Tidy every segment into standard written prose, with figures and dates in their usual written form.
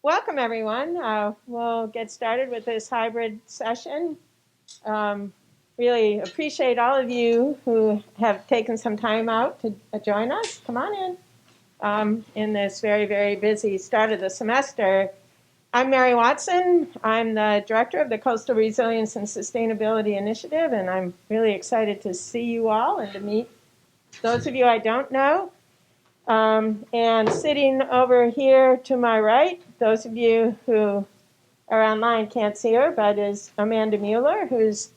Welcome, everyone. We'll get started with this hybrid session. Um, really appreciate all of you who have taken some time out to join us. Come on in this very, very busy start of the semester. I'm Mary Watzin. I'm the director of the Coastal Resilience and Sustainability Initiative, and I'm really excited to see you all and to meet those of you I don't know. And sitting over here to my right, those of you who are online can't see her, but is Amanda Mueller, who's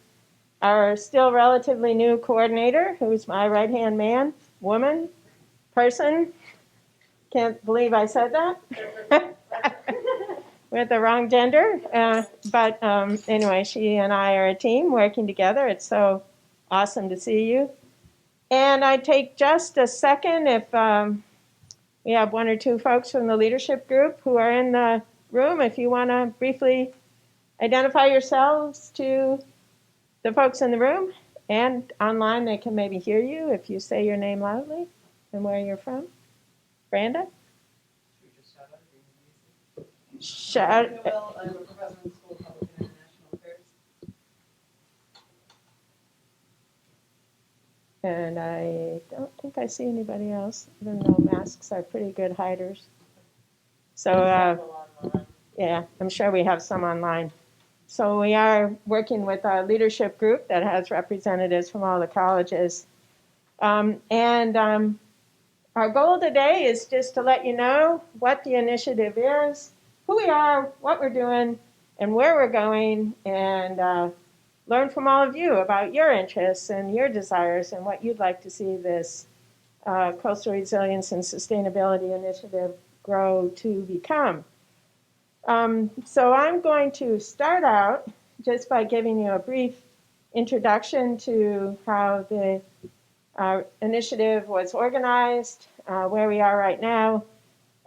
our still relatively new coordinator, who's my right-hand man, woman, person. Can't believe I said that. With the wrong gender. But anyway, she and I are a team working together. It's so awesome to see you. And I take just a second if we have one or two folks from the leadership group who are in the room. If you want to briefly identify yourselves to the folks in the room, and online they can maybe hear you if you say your name loudly and where you're from. Branda? Shout. I'm a professor in the School of Public and International Affairs. And I don't think I see anybody else, even though masks are pretty good hiders. So, yeah, I'm sure we have some online. So we are working with a leadership group that has representatives from all the colleges. Our goal today is just to let you know what the initiative is, who we are, what we're doing, and where we're going, and learn from all of you about your interests and your desires and what you'd like to see this Coastal Resilience and Sustainability Initiative grow to become. So I'm going to start out just by giving you a brief introduction to how the initiative was organized, where we are right now,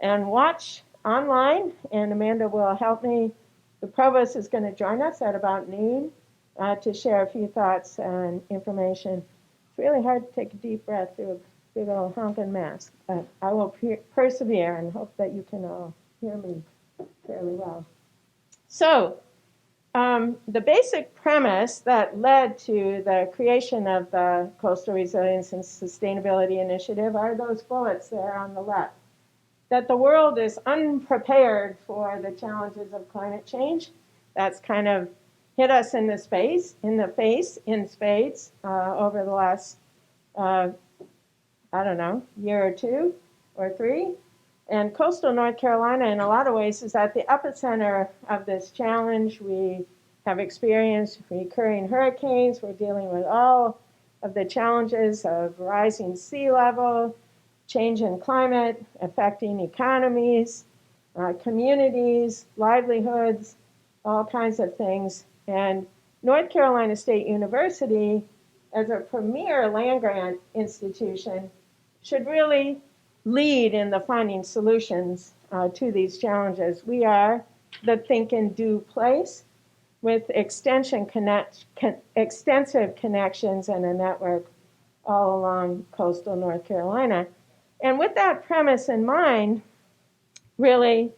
and watch online, and Amanda will help me. The Provost is going to join us at about noon to share a few thoughts and information. It's really hard to take a deep breath through a big old honking mask, but I will persevere and hope that you can all hear me fairly well. So, the basic premise that led to the creation of the Coastal Resilience and Sustainability Initiative are those bullets there on the left. That the world is unprepared for the challenges of climate change. That's kind of hit us in the face in spades over the last, year or two or three. And coastal North Carolina, in a lot of ways, is at the epicenter of this challenge. We have experienced recurring hurricanes. We're dealing with all of the challenges of rising sea level, change in climate affecting economies, communities, livelihoods, all kinds of things. And North Carolina State University, as a premier land-grant institution, should really lead in the finding solutions to these challenges. We are the think and do place with extensive connections and a network all along coastal North Carolina. And with that premise in mind, really,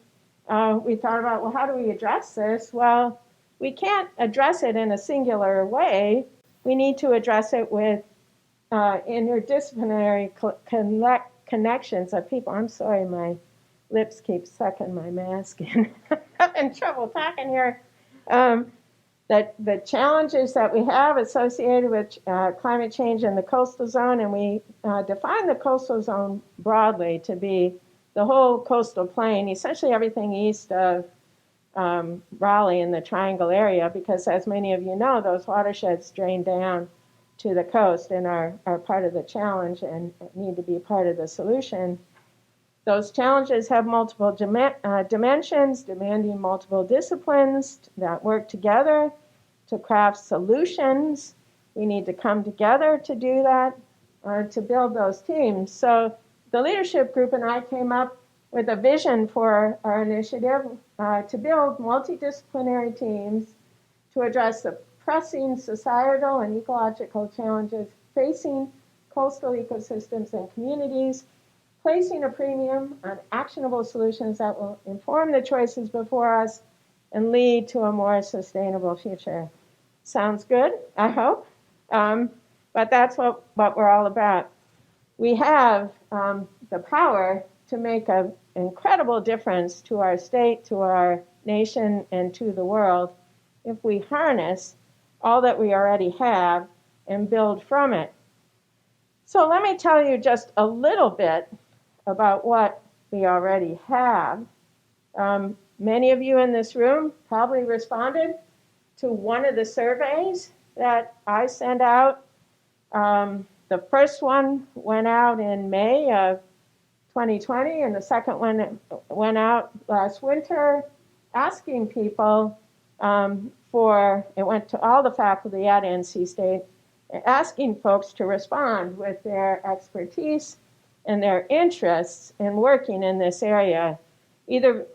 we thought about, well, how do we address this? Well, we can't address it in a singular way. We need to address it with interdisciplinary connections of people. I'm sorry, my lips keep sucking my mask in. I'm having trouble talking here. The challenges that we have associated with climate change in the coastal zone, and we define the coastal zone broadly to be the whole coastal plain, essentially everything east of Raleigh in the Triangle area, because as many of you know, those watersheds drain down to the coast and are part of the challenge and need to be part of the solution. Those challenges have multiple dimensions, demanding multiple disciplines that work together to craft solutions. We need to come together to do that, to build those teams. So the leadership group and I came up with a vision for our initiative to build multidisciplinary teams to address the pressing societal and ecological challenges facing coastal ecosystems and communities, placing a premium on actionable solutions that will inform the choices before us and lead to a more sustainable future. Sounds good, I hope. But that's what we're all about. We have the power to make an incredible difference to our state, to our nation, and to the world if we harness all that we already have and build from it. So let me tell you just a little bit about what we already have. Many of you in this room probably responded to one of the surveys that I sent out. The first one went out in May of 2020, and the second one went out last winter, asking people it went to all the faculty at NC State, asking folks to respond with their expertise and their interests in working in this area. Either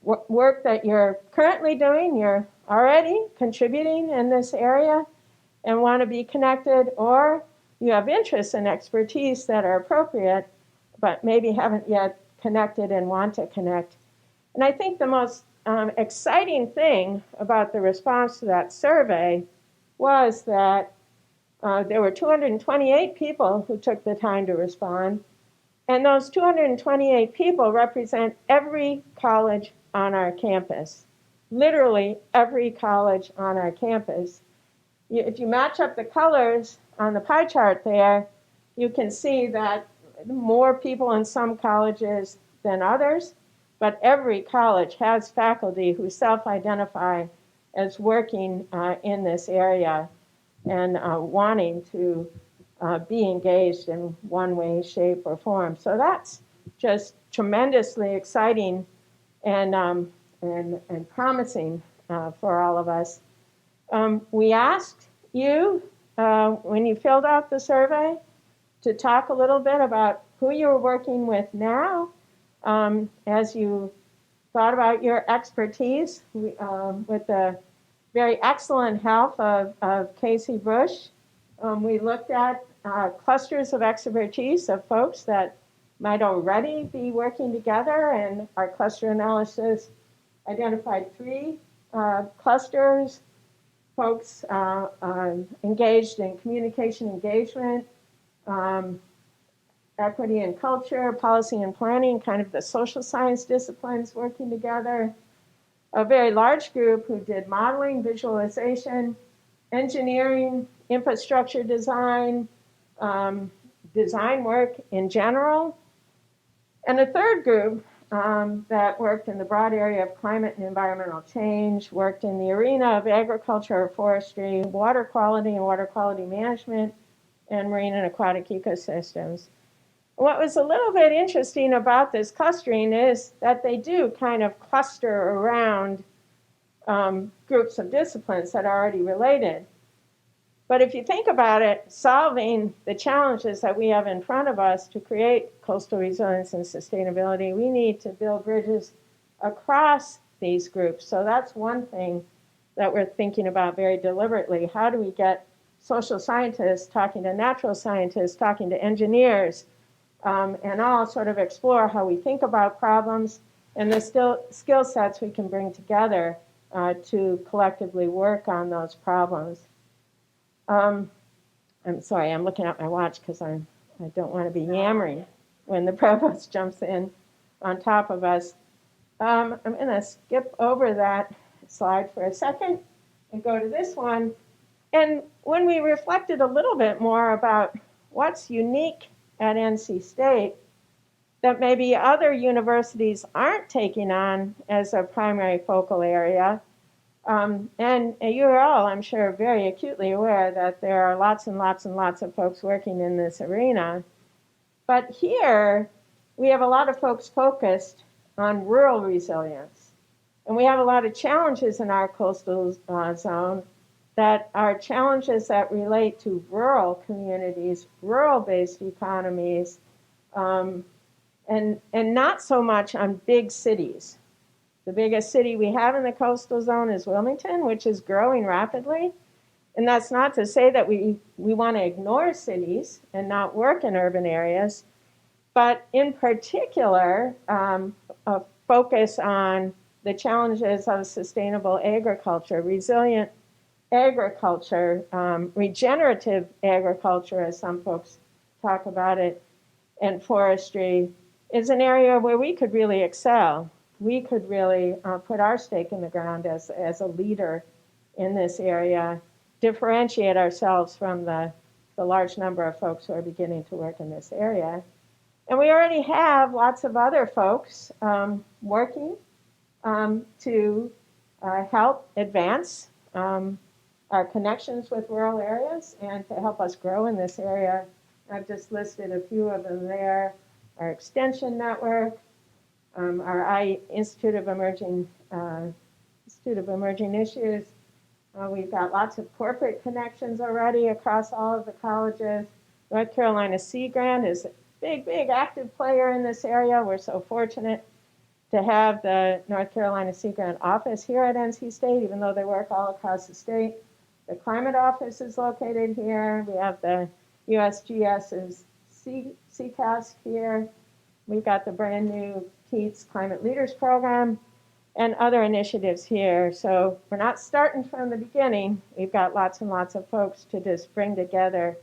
work that you're currently doing, you're already contributing in this area and want to be connected, or you have interests and expertise that are appropriate, but maybe haven't yet connected and want to connect. And I think the most exciting thing about the response to that survey was that there were 228 people who took the time to respond, and those 228 people represent every college on our campus, literally every college on our campus. If you match up the colors on the pie chart there, you can see that more people in some colleges than others, but every college has faculty who self-identify as working in this area and wanting to be engaged in one way, shape, or form. So that's just tremendously exciting and promising for all of us. We asked you, when you filled out the survey, to talk a little bit about who you're working with now as you thought about your expertise with the very excellent help of Casey Bush. We looked at clusters of expertise of folks that might already be working together, and our cluster analysis identified 3 clusters: folks engaged in communication engagement, equity and culture, policy and planning, kind of the social science disciplines working together. A very large group who did modeling, visualization, engineering, infrastructure design, design work in general. And a third group that worked in the broad area of climate and environmental change, worked in the arena of agriculture or forestry, water quality and water quality management, and marine and aquatic ecosystems. What was a little bit interesting about this clustering is that they do kind of cluster around groups of disciplines that are already related. But if you think about it, solving the challenges that we have in front of us to create coastal resilience and sustainability, we need to build bridges across these groups. So that's one thing that we're thinking about very deliberately. How do we get social scientists talking to natural scientists, talking to engineers, and all sort of explore how we think about problems and the skill sets we can bring together to collectively work on those problems. I'm sorry, I'm looking at my watch because I don't want to be yammering when the provost jumps in on top of us. I'm going to skip over that slide for a second and go to this one. And when we reflected a little bit more about what's unique at NC State that maybe other universities aren't taking on as a primary focal area, and you're all, I'm sure, very acutely aware that there are lots and lots and lots of folks working in this arena. But here, we have a lot of folks focused on rural resilience. And we have a lot of challenges in our coastal zone that are challenges that relate to rural communities, rural-based economies, and not so much on big cities. The biggest city we have in the coastal zone is Wilmington, which is growing rapidly. And that's not to say that we want to ignore cities and not work in urban areas, but in particular, a focus on the challenges of sustainable agriculture, resilient agriculture, regenerative agriculture, as some folks talk about it, and forestry is an area where we could really excel. We could really put our stake in the ground as a leader in this area, differentiate ourselves from the large number of folks who are beginning to work in this area. And we already have lots of other folks working to help advance our connections with rural areas and to help us grow in this area. I've just listed a few of them there. Our Extension Network, our Institute of Emerging Issues. We've got lots of corporate connections already across all of the colleges. North Carolina Sea Grant is a big, big active player in this area. We're so fortunate to have the North Carolina Sea Grant office here at NC State, even though they work all across the state. The climate office is located here. We have the USGS's CCAST here. We've got the brand new Keats Climate Leaders Program and other initiatives here. So we're not starting from the beginning. We've got lots and lots of folks to just bring together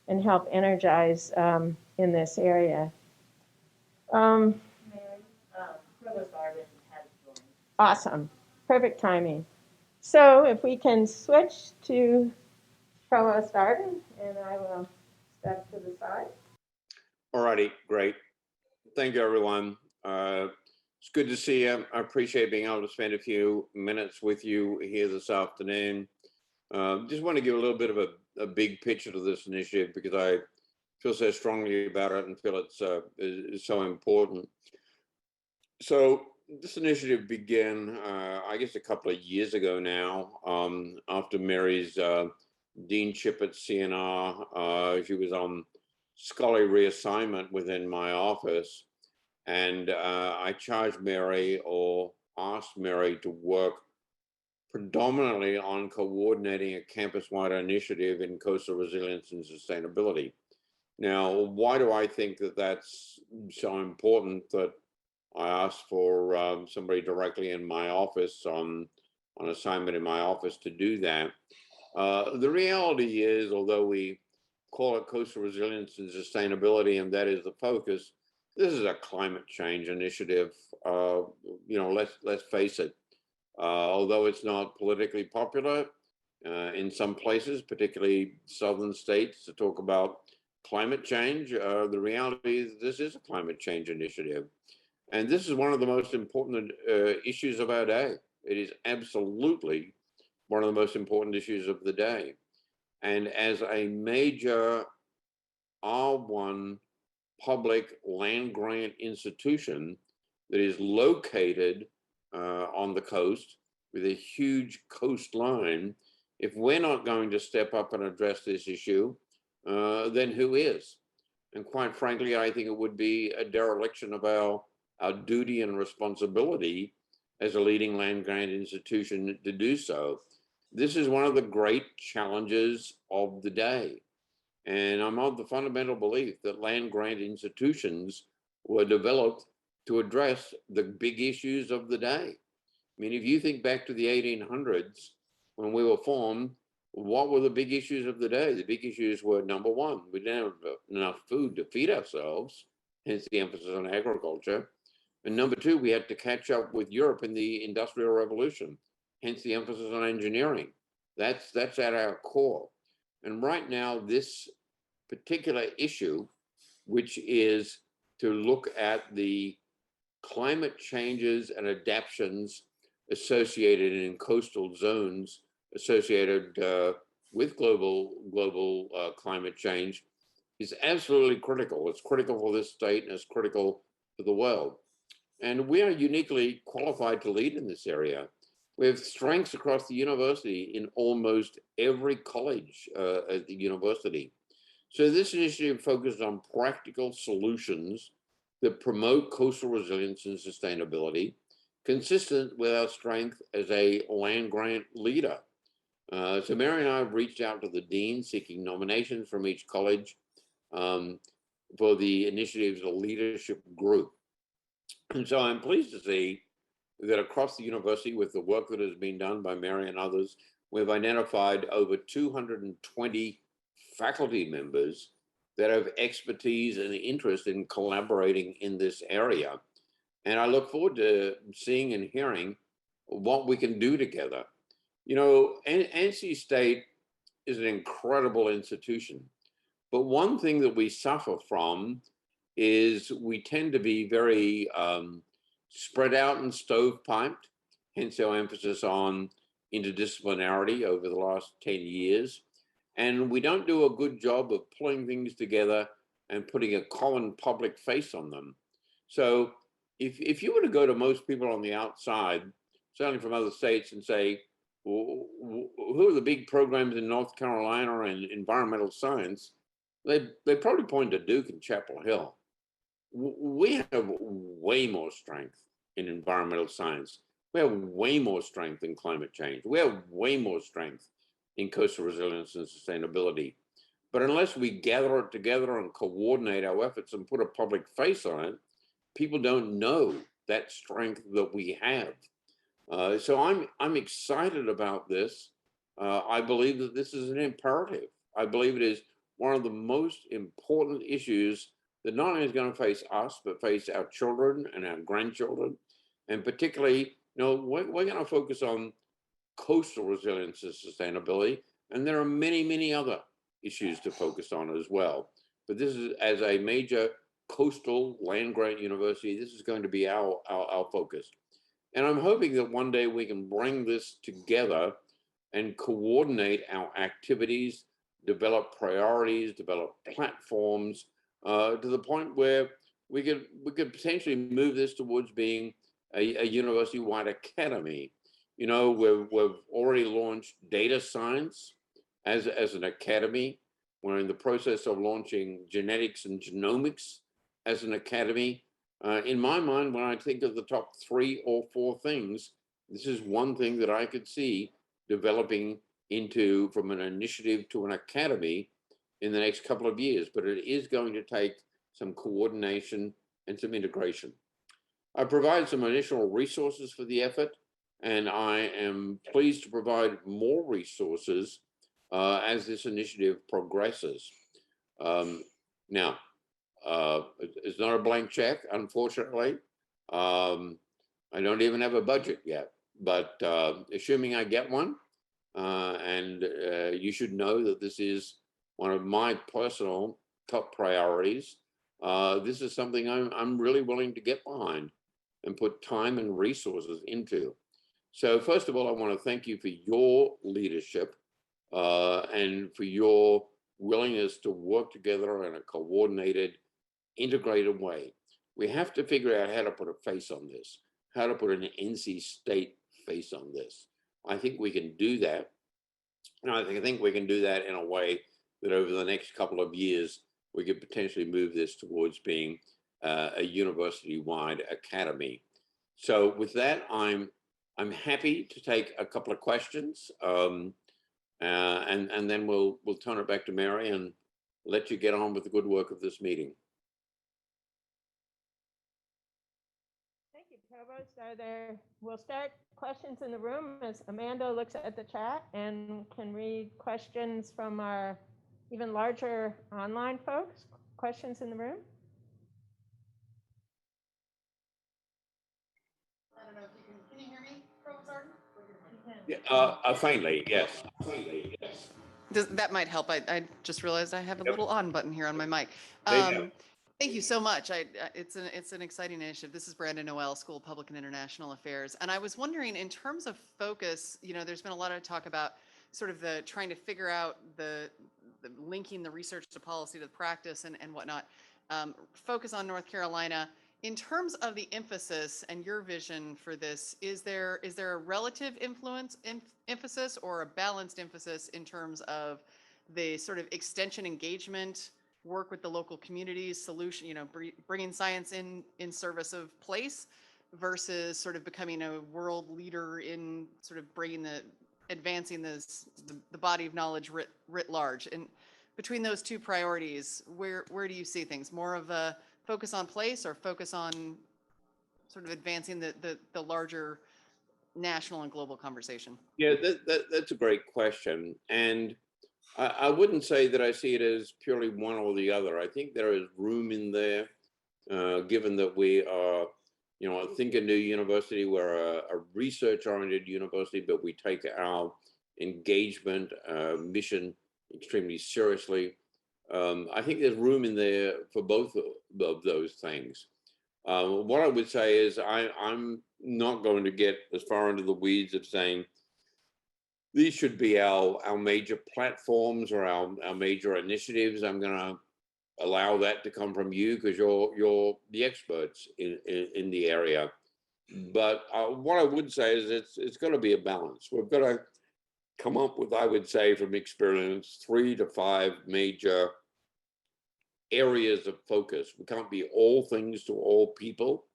and help energize in this area. Provost Arden has joined. Awesome. Perfect timing. So if we can switch to Provost Arden, and I will step to the side. All righty, great. Thank you, everyone. It's good to see you. I appreciate being able to spend a few minutes with you here this afternoon. Just want to give a little bit of a big picture to this initiative because I feel so strongly about it and feel it's so important. So this initiative began, I guess, a couple of years ago now, after Mary's deanship at CNR. She was on scholarly reassignment within my office, and I charged Mary or asked Mary to work predominantly on coordinating a campus-wide initiative in coastal resilience and sustainability. Now, why do I think that that's so important that I asked for somebody directly in my office on assignment in my office to do that? The reality is, although we call it coastal resilience and sustainability, and that is the focus, this is a climate change initiative. Let's face it. Although it's not politically popular in some places, particularly southern states, to talk about climate change, the reality is this is a climate change initiative. And this is one of the most important issues of our day. It is absolutely one of the most important issues of the day. And as a major R1 public land grant institution that is located on the coast with a huge coastline, if we're not going to step up and address this issue, then who is? And quite frankly, I think it would be a dereliction of our duty and responsibility as a leading land grant institution to do so. This is one of the great challenges of the day. And I'm of the fundamental belief that land grant institutions were developed to address the big issues of the day. I mean, if you think back to the 1800s, when we were formed, what were the big issues of the day? The big issues were, number one, we didn't have enough food to feed ourselves, hence the emphasis on agriculture. And number two, we had to catch up with Europe in the Industrial Revolution, hence the emphasis on engineering. That's at our core. And right now, this particular issue, which is to look at the climate changes and adaptations associated in coastal zones associated with global climate change, is absolutely critical. It's critical for this state and it's critical for the world. And we are uniquely qualified to lead in this area. We have strengths across the university in almost every college at the university. So this initiative focuses on practical solutions that promote coastal resilience and sustainability, consistent with our strength as a land grant leader. So Mary and I have reached out to the dean seeking nominations from each college. for the initiatives of leadership group. And so I'm pleased to see that across the university, with the work that has been done by Mary and others, we've identified over 220 faculty members that have expertise and interest in collaborating in this area. And I look forward to seeing and hearing what we can do together. You know, NC State is an incredible institution, but one thing that we suffer from is we tend to be very spread out and stovepiped, hence our emphasis on interdisciplinarity over the last 10 years. And we don't do a good job of pulling things together and putting a common public face on them. So if you were to go to most people on the outside, certainly from other states, and say, well, who are the big programs in North Carolina and environmental science, they probably point to Duke and Chapel Hill. We have way more strength in environmental science. We have way more strength in climate change. We have way more strength in coastal resilience and sustainability. But unless we gather it together and coordinate our efforts and put a public face on it, people don't know that strength that we have. So I'm excited about this. I believe that this is an imperative. I believe it is one of the most important issues that not only is going to face us, but face our children and our grandchildren. And particularly, we're going to focus on coastal resilience and sustainability. And there are many, many other issues to focus on as well. But this is, as a major coastal land grant university, this is going to be our focus. And I'm hoping that one day we can bring this together and coordinate our activities, develop priorities, develop platforms to the point where we could potentially move this towards being a university-wide academy. You know, we've already launched data science as an academy. We're in the process of launching genetics and genomics as an academy. In my mind, when I think of the top 3 or 4 things, this is one thing that I could see developing into from an initiative to an academy in the next couple of years. But it is going to take some coordination and some integration. I provide some initial resources for the effort, and I am pleased to provide more resources as this initiative progresses. Now, it's not a blank check, unfortunately. I don't even have a budget yet, but assuming I get one, and you should know that this is one of my personal top priorities. This is something I'm really willing to get behind and put time and resources into. So first of all, I want to thank you for your leadership and for your willingness to work together in a coordinated, integrated way. We have to figure out how to put a face on this, how to put an NC State face on this. I think we can do that. And I think we can do that in a way that over the next couple of years, we could potentially move this towards being a university-wide academy. So with that, I'm happy to take a couple of questions, and then we'll turn it back to Mary and let you get on with the good work of this meeting. Thank you, Provost. We'll start questions in the room as Amanda looks at the chat and can read questions from our even larger online folks. Questions in the room? I don't know if can you hear me, Provost Arden? Yeah, faintly, yes. That might help. I just realized I have a little on button here on my mic. Thank you so much. It's an exciting initiative. This is Brandon Noel, School of Public and International Affairs. And I was wondering, in terms of focus, there's been a lot of talk about sort of the trying to figure out the linking the research to policy to the practice and whatnot. Focus on North Carolina. In terms of the emphasis and your vision for this, is there a relative emphasis or a balanced emphasis in terms of the sort of extension engagement, work with the local communities, solution, bringing science in service of place versus sort of becoming a world leader in sort of advancing the body of knowledge writ large? And between those two priorities, where do you see things? More of a focus on place or focus on sort of advancing the larger national and global conversation? Yeah, that's a great question. And I wouldn't say that I see it as purely one or the other. I think there is room in there, given that we are, I think a new university, we're a research-oriented university, but we take our engagement mission extremely seriously. I think there's room in there for both of those things. What I would say is I'm not going to get as far into the weeds of saying these should be our major platforms or our major initiatives. I'm going to allow that to come from you because you're the experts in the area. But what I would say is it's going to be a balance. We've got to come up with, I would say, from experience, 3 to 5 major areas of focus. We can't be all things to all people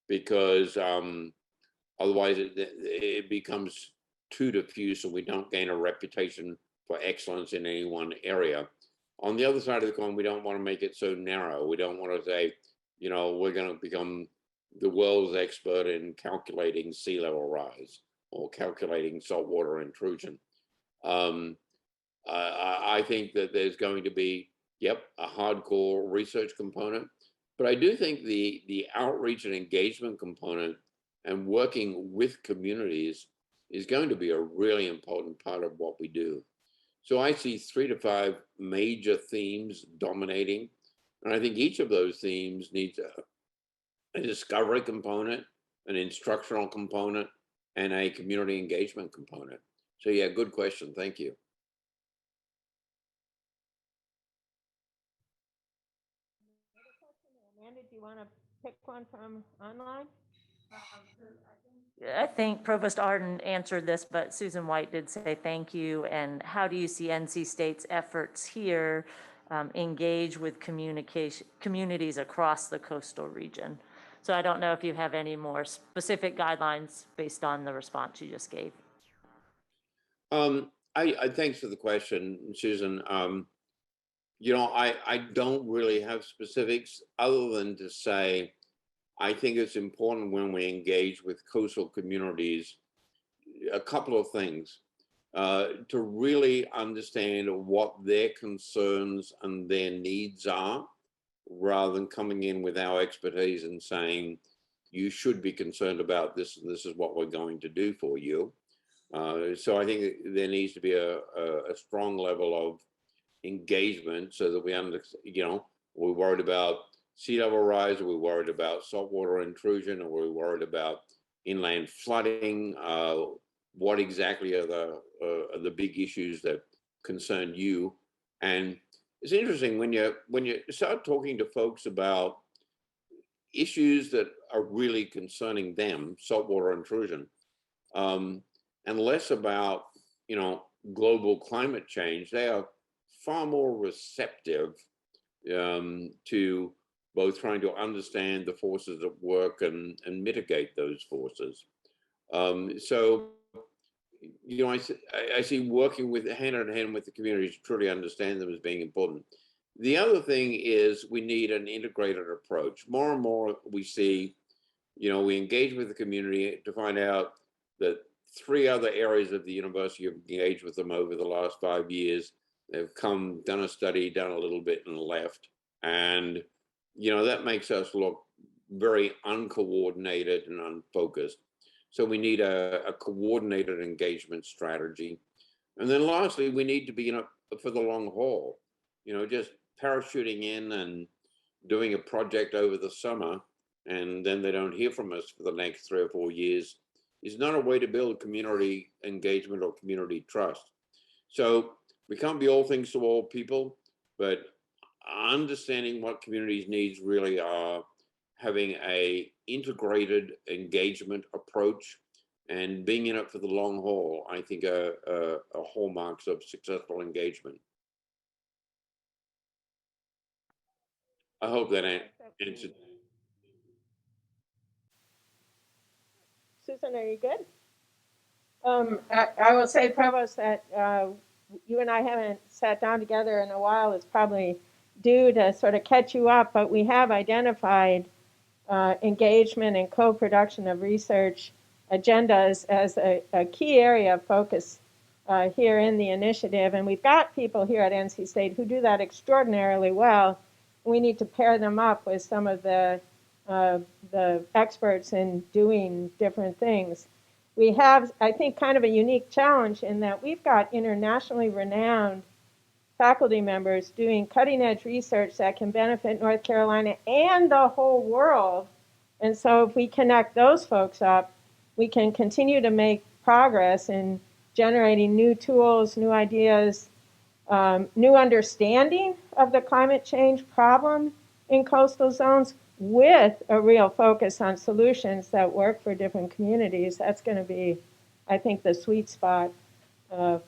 because otherwise it becomes too diffuse and we don't gain a reputation for excellence in any one area. On the other side of the coin, we don't want to make it so narrow. We don't want to say, we're going to become the world's expert in calculating sea level rise or calculating saltwater intrusion. I think that there's going to be, a hardcore research component, but I do think the outreach and engagement component and working with communities is going to be a really important part of what we do. So I see 3 to 5 major themes dominating, and I think each of those themes needs a discovery component, an instructional component, and a community engagement component. So yeah, good question. Thank you. Amanda, do you want to pick one from online? I think Provost Arden answered this, but Susan White did say thank you. And how do you see NC State's efforts here engage with communities across the coastal region? So I don't know if you have any more specific guidelines based on the response you just gave. I thanks for the question, Susan. I don't really have specifics other than to say, I think it's important when we engage with coastal communities, a couple of things, to really understand what their concerns and their needs are, rather than coming in with our expertise and saying, you should be concerned about this, and this is what we're going to do for you. So I think there needs to be a strong level of engagement so that we understand, we're worried about sea level rise, are we worried about saltwater intrusion, are we worried about inland flooding? What exactly are the big issues that concern you? And it's interesting when you start talking to folks about issues that are really concerning them, saltwater intrusion, and less about global climate change, they are far more receptive to both trying to understand the forces at work and mitigate those forces. So, I see working with hand in hand with the communities to truly understand them as being important. The other thing is we need an integrated approach. More and more we see, we engage with the community to find out that 3 other areas of the university have engaged with them over the last 5 years. They've come, done a study, done a little bit and left. And, that makes us look very uncoordinated and unfocused. So we need a coordinated engagement strategy. And then lastly, we need to be for the long haul, just parachuting in and doing a project over the summer, and then they don't hear from us for the next 3 or 4 years is not a way to build community engagement or community trust. So we can't be all things to all people, but understanding what communities' needs really are, having a integrated engagement approach, and being in it for the long haul, I think are hallmarks of successful engagement. I hope that answered. Susan, are you good? I will say, Provost, that you and I haven't sat down together in a while. It's probably due to sort of catch you up, but we have identified engagement and co-production of research agendas as a key area of focus here in the initiative. And we've got people here at NC State who do that extraordinarily well. We need to pair them up with some of the experts in doing different things. We have, I think, kind of a unique challenge in that we've got internationally renowned faculty members doing cutting-edge research that can benefit North Carolina and the whole world. And so if we connect those folks up, we can continue to make progress in generating new tools, new ideas, new understanding of the climate change problem in coastal zones with a real focus on solutions that work for different communities. That's going to be, I think, the sweet spot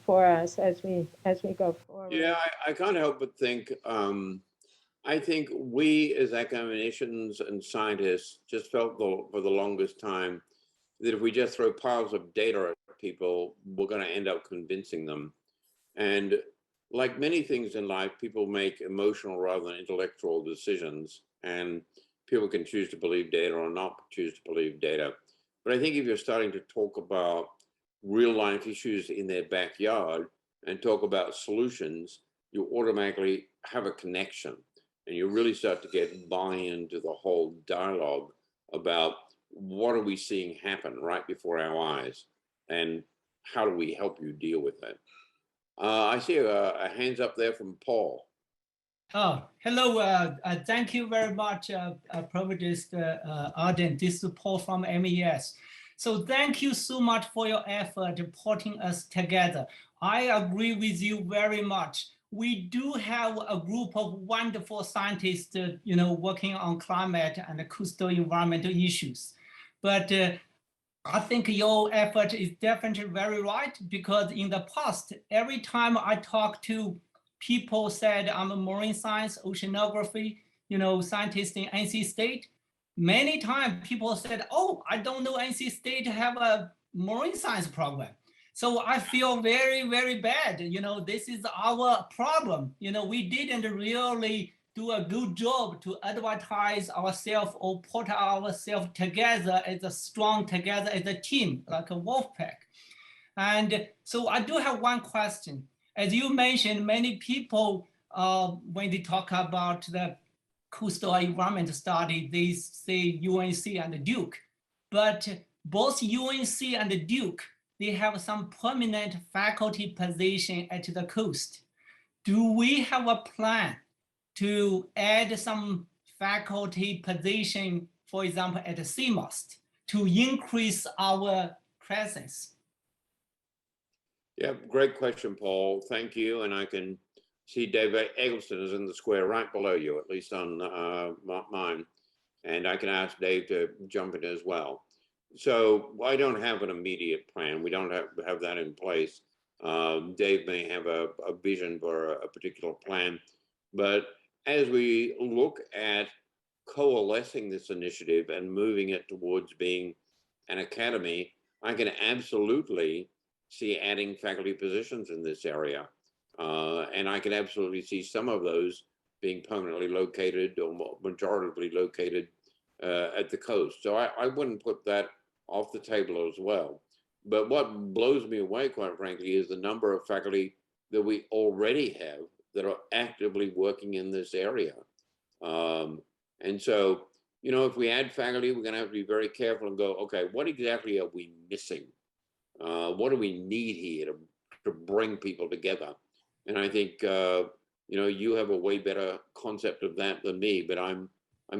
for us as we go forward. Yeah, I can't help but think, I think we as academicians and scientists just felt for the longest time that if we just throw piles of data at people, we're going to end up convincing them. And like many things in life, people make emotional rather than intellectual decisions, and people can choose to believe data or not choose to believe data. But I think if you're starting to talk about real life issues in their backyard and talk about solutions, you automatically have a connection, and you really start to get buy-in to the whole dialogue about what are we seeing happen right before our eyes, and how do we help you deal with it? I see a hands up there from Paul. Oh, hello. Thank you very much, Provost Arden. This is Paul from MES. So thank you so much for your effort putting us together. I agree with you very much. We do have a group of wonderful scientists, working on climate and coastal environmental issues. But I think your effort is definitely very right, because in the past, every time I talk to people said I'm a marine science, oceanography, scientist in NC State, many times people said, oh, I don't know NC State have a marine science program. So I feel very, very bad. This is our problem. We didn't really do a good job to advertise ourselves or put ourselves together as a strong together as a team, like a wolf pack. And so I do have one question. As you mentioned, many people, when they talk about the coastal environment study, they say UNC and Duke. But both UNC and Duke, they have some permanent faculty position at the coast. Do we have a plan to add some faculty position, for example, at CMOST, to increase our presence? Yeah, great question, Paul. Thank you. And I can see David Eggleston is in the square right below you, at least on mine. And I can ask Dave to jump in as well. So I don't have an immediate plan. We don't have that in place. Dave may have a vision for a particular plan. But as we look at coalescing this initiative and moving it towards being an academy, I can absolutely see adding faculty positions in this area. And I can absolutely see some of those being permanently located or majoritively located at the coast. So I wouldn't put that off the table as well. But what blows me away, quite frankly, is the number of faculty that we already have that are actively working in this area. And so, if we add faculty, we're going to have to be very careful and go, okay, what exactly are we missing? What do we need here to bring people together? And I think, you have a way better concept of that than me, but I'm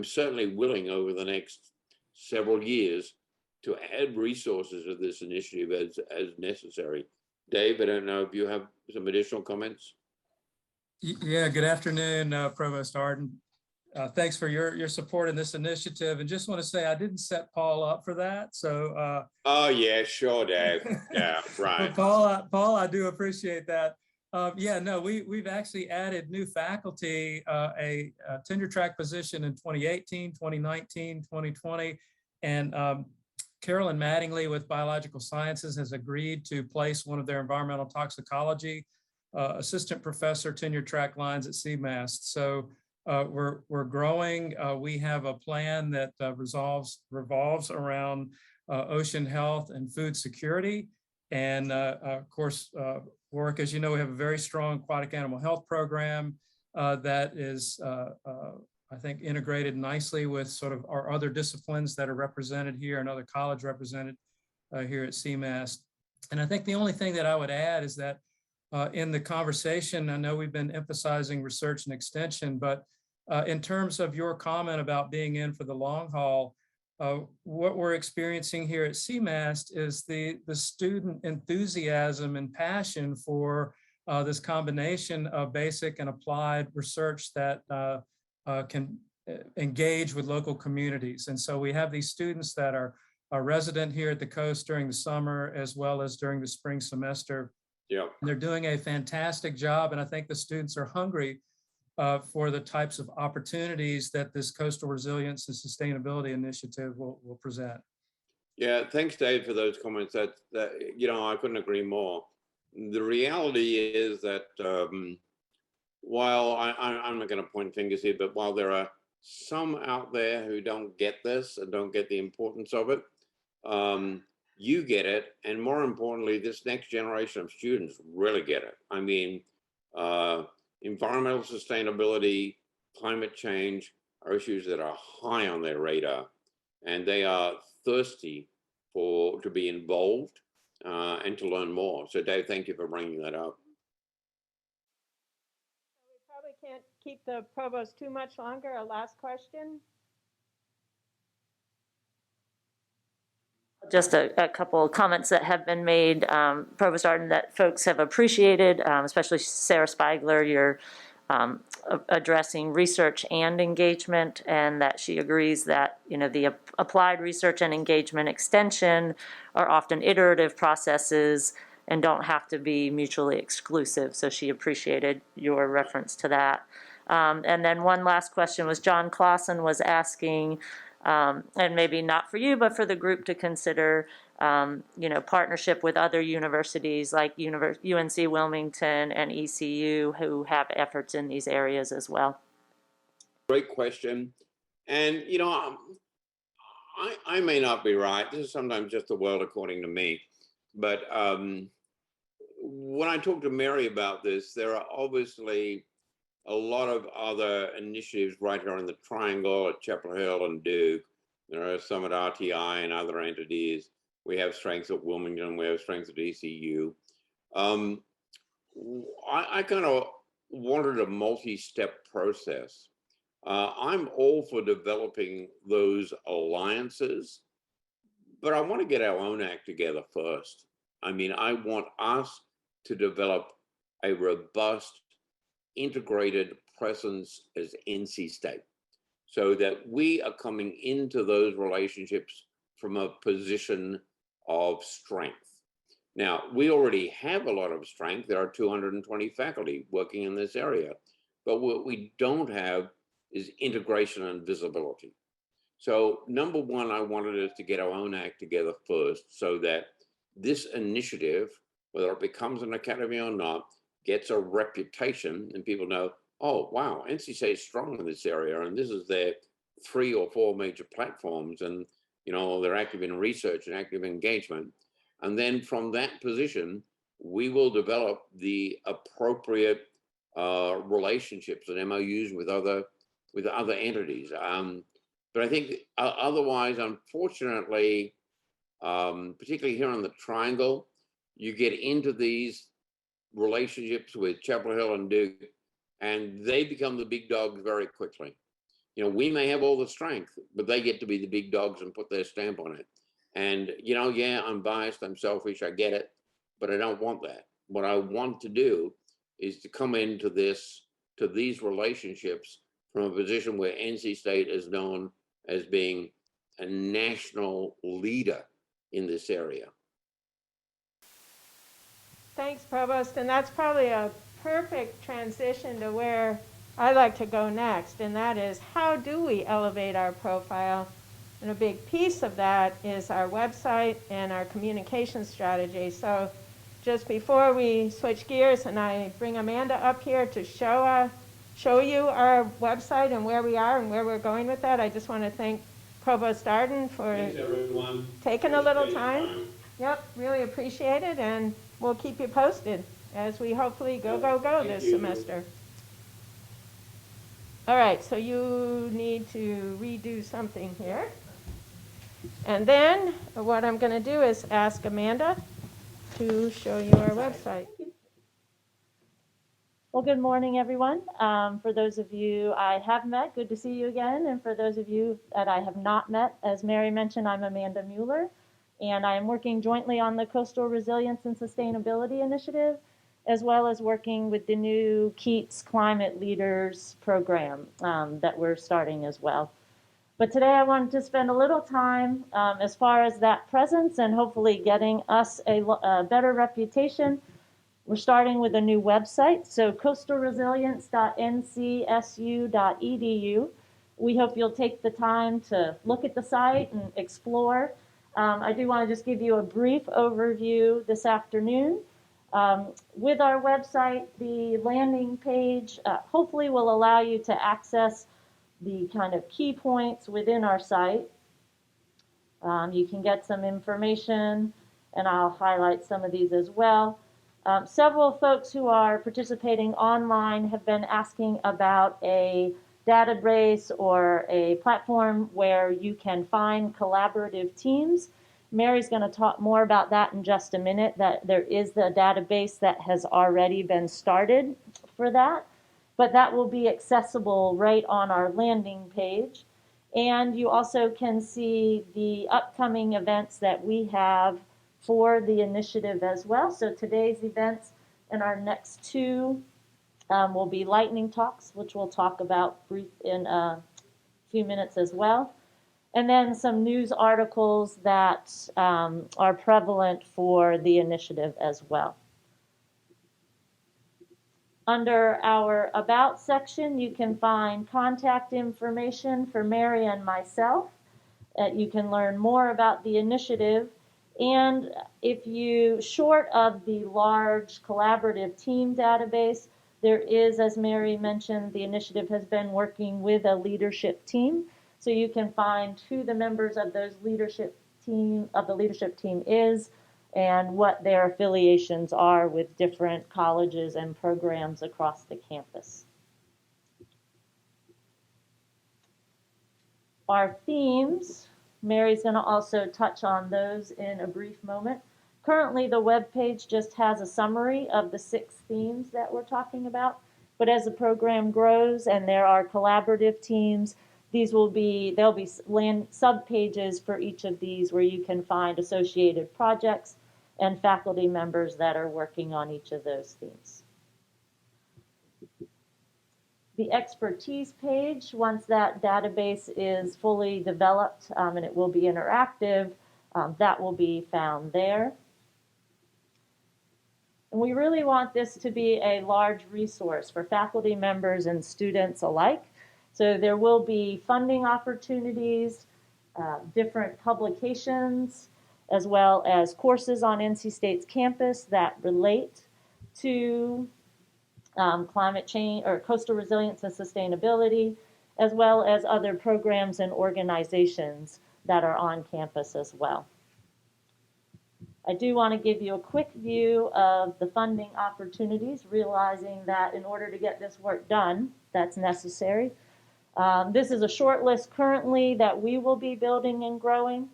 certainly willing over the next several years to add resources to this initiative as necessary. Dave, I don't know if you have some additional comments. Yeah, good afternoon, Provost Arden. Thanks for your support in this initiative. And just want to say, I didn't set Paul up for that. So. Oh, yeah, sure, Dave. Yeah, right. Paul, I do appreciate that. We've actually added new faculty, a tenure track position in 2018, 2019, 2020. And Carolyn Mattingly with Biological Sciences has agreed to place one of their environmental toxicology assistant professor tenure track lines at CMAST. So we're growing. We have a plan that revolves around ocean health and food security. And of course, Warwick, as you know, we have a very strong aquatic animal health program that is, I think, integrated nicely with sort of our other disciplines that are represented here and other college represented here at CMAST. And I think the only thing that I would add is that in the conversation, I know we've been emphasizing research and extension, but in terms of your comment about being in for the long haul, what we're experiencing here at CMAST is the student enthusiasm and passion for this combination of basic and applied research that can engage with local communities. And so we have these students that are resident here at the coast during the summer as well as during the spring semester. Yeah. They're doing a fantastic job, and I think the students are hungry for the types of opportunities that this Coastal Resilience and Sustainability Initiative will present. Yeah, thanks, Dave, for those comments. That I couldn't agree more. The reality is that while I'm not going to point fingers here, but while there are some out there who don't get this and don't get the importance of it, you get it, and more importantly, this next generation of students really get it. I mean, environmental sustainability, climate change are issues that are high on their radar, and they are thirsty to be involved and to learn more. So, Dave, thank you for bringing that up. We probably can't keep the provost too much longer. A last question. Just a couple of comments that have been made, Provost Arden, that folks have appreciated, especially Sarah Spiegler, your addressing research and engagement, and that she agrees that the applied research and engagement extension are often iterative processes and don't have to be mutually exclusive. So she appreciated your reference to that. And then one last question was John Clausen was asking, and maybe not for you, but for the group to consider, partnership with other universities like UNC Wilmington and ECU who have efforts in these areas as well. Great question. And, I may not be right. This is sometimes just the world according to me. But when I talk to Mary about this, there are obviously a lot of other initiatives right here in the Triangle at Chapel Hill and Duke. There are some at RTI and other entities. We have strengths at Wilmington. We have strengths at ECU. I kind of wanted a multi-step process. I'm all for developing those alliances, but I want to get our own act together first. I mean, I want us to develop a robust, integrated presence as NC State so that we are coming into those relationships from a position of strength. Now, we already have a lot of strength. There are 220 faculty working in this area, but what we don't have is integration and visibility. So number one, I wanted us to get our own act together first so that this initiative, whether it becomes an academy or not, gets a reputation and people know, oh, wow, NC State is strong in this area and this is their 3 or 4 major platforms and, they're active in research and active engagement. And then from that position, we will develop the appropriate relationships and MOUs with other entities. But I think otherwise, unfortunately, particularly here on the Triangle, you get into these relationships with Chapel Hill and Duke, and they become the big dogs very quickly. We may have all the strength, but they get to be the big dogs and put their stamp on it. And, yeah, I'm biased, I'm selfish, I get it, but I don't want that. What I want to do is to come into these relationships from a position where NC State is known as being a national leader in this area. Thanks, Provost. And that's probably a perfect transition to where I like to go next, and that is how do we elevate our profile? And a big piece of that is our website and our communication strategy. So just before we switch gears and I bring Amanda up here to show you our website and where we are and where we're going with that, I just want to thank Provost Arden for taking a little time. Yep, really appreciate it, and we'll keep you posted as we hopefully go this semester. All right, so you need to redo something here. And then what I'm going to do is ask Amanda to show you our website. Well, good morning, everyone. For those of you I have met, good to see you again. And for those of you that I have not met, as Mary mentioned, I'm Amanda Mueller, and I am working jointly on the Coastal Resilience and Sustainability Initiative, as well as working with the new Keats Climate Leaders program that we're starting as well. But today I wanted to spend a little time as far as that presence and hopefully getting us a better reputation. We're starting with a new website, so coastalresilience.ncsu.edu. We hope you'll take the time to look at the site and explore. I do want to just give you a brief overview this afternoon. With our website, the landing page hopefully will allow you to access the kind of key points within our site. You can get some information, and I'll highlight some of these as well. Several folks who are participating online have been asking about a database or a platform where you can find collaborative teams. Mary's going to talk more about that in just a minute, that there is the database that has already been started for that, but that will be accessible right on our landing page. And you also can see the upcoming events that we have for the initiative as well. So today's events and our next two will be lightning talks, which we'll talk about brief in a few minutes as well. And then some news articles that are prevalent for the initiative as well. Under our About section, you can find contact information for Mary and myself. You can learn more about the initiative. And if you, short of the large collaborative team database, there is, as Mary mentioned, the initiative has been working with a leadership team. So you can find who the members of the leadership team is and what their affiliations are with different colleges and programs across the campus. Our themes, Mary's going to also touch on those in a brief moment. Currently, the webpage just has a summary of the 6 themes that we're talking about, but as the program grows and there are collaborative teams, there'll be sub-pages for each of these where you can find associated projects and faculty members that are working on each of those themes. The expertise page, once that database is fully developed and it will be interactive, that will be found there. And we really want this to be a large resource for faculty members and students alike. So there will be funding opportunities, different publications, as well as courses on NC State's campus that relate to climate change or coastal resilience and sustainability, as well as other programs and organizations that are on campus as well. I do want to give you a quick view of the funding opportunities, realizing that in order to get this work done, that's necessary. This is a short list currently that we will be building and growing.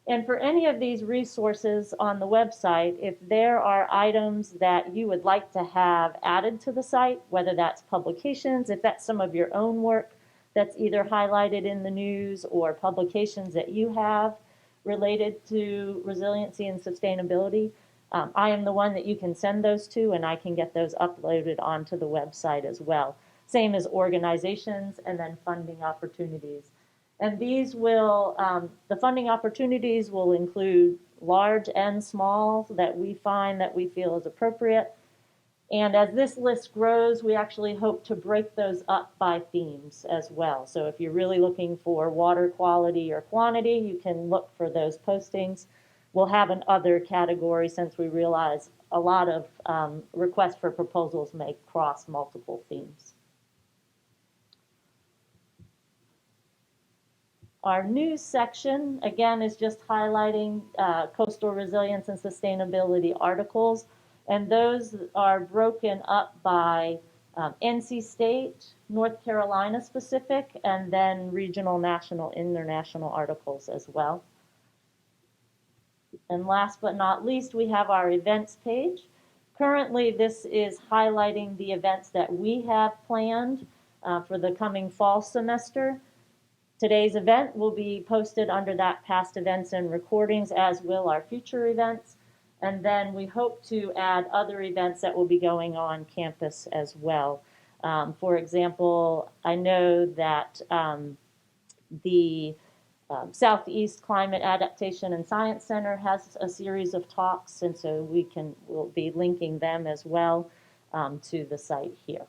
And for any of these resources on the website, if there are items that you would like to have added to the site, whether that's publications, if that's some of your own work that's either highlighted in the news or publications that you have related to resiliency and sustainability, I am the one that you can send those to, and I can get those uploaded onto the website as well. Same as organizations and then funding opportunities. And these will, the funding opportunities will include large and small that we find that we feel is appropriate. And as this list grows, we actually hope to break those up by themes as well. So if you're really looking for water quality or quantity, you can look for those postings. we'll have an other category since we realize a lot of requests for proposals may cross multiple themes. Our news section, again, is just highlighting coastal resilience and sustainability articles, and those are broken up by NC State, North Carolina specific, and then regional, national, international articles as well. And last but not least, we have our events page. Currently, this is highlighting the events that we have planned for the coming fall semester. Today's event will be posted under that past events and recordings, as will our future events. And then we hope to add other events that will be going on campus as well. For example, I know that the Southeast Climate Adaptation and Science Center has a series of talks, and so we'll be linking them as well to the site here.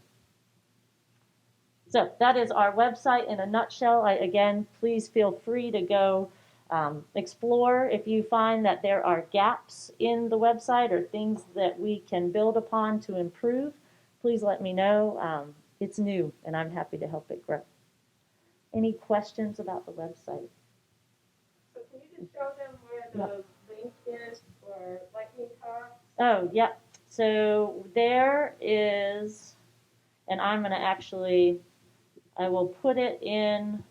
So that is our website in a nutshell. Again, please feel free to go explore. If you find that there are gaps in the website or things that we can build upon to improve, please let me know. It's new, and I'm happy to help it grow. Any questions about the website? So can you just show them where the link is for lightning talks? Oh, yeah. So there is, and I'm going to actually, I will put it in.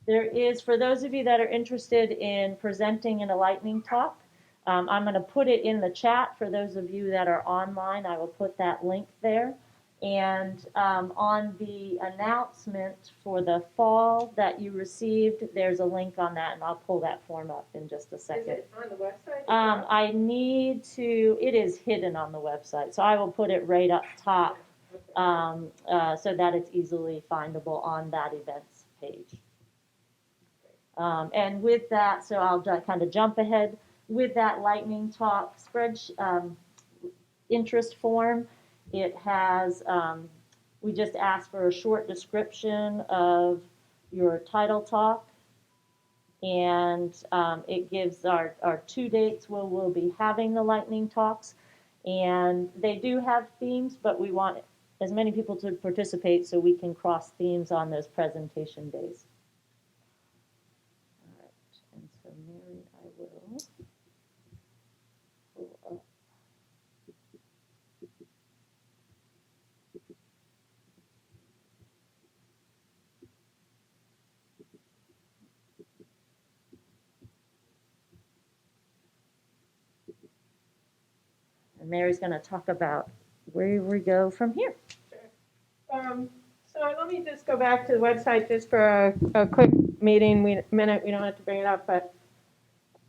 There is, for those of you that are interested in presenting in a lightning talk, I'm going to put it in the chat. For those of you that are online, I will put that link there. And on the announcement for the fall that you received, there's a link on that, and I'll pull that form up in just a second. Is it on the website? I need to, it is hidden on the website, so I will put it right up top so that it's easily findable on that events page. And with that, so I'll kind of jump ahead. With that lightning talk interest form, it has, we just ask for a short description of your title talk, and it gives our 2 dates where we'll be having the lightning talks. And they do have themes, but we want as many people to participate so we can cross themes on those presentation days. All right, and so Mary, I will pull up. And Mary's going to talk about where we go from here. Sure. So let me just go back to the website just for a quick minute. We don't have to bring it up, but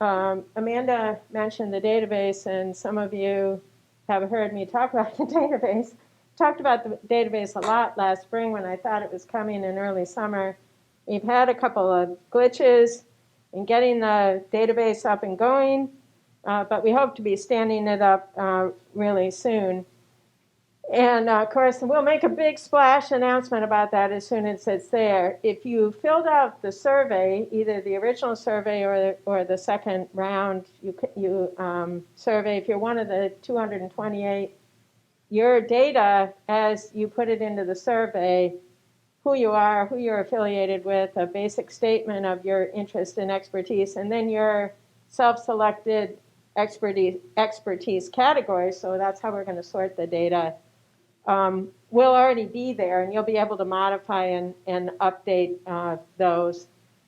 Amanda mentioned the database, and some of you have heard me talk about the database. Talked about the database a lot last spring when I thought it was coming in early summer. We've had a couple of glitches in getting the database up and going, but we hope to be standing it up really soon. And of course, we'll make a big splash announcement about that as soon as it's there. If you filled out the survey, either the original survey or the second round survey, if you're one of the 228, your data, as you put it into the survey, who you are, who you're affiliated with, a basic statement of your interest and expertise, and then your self-selected expertise category. So that's how we're going to sort the data. Will already be there, and you'll be able to modify and update those.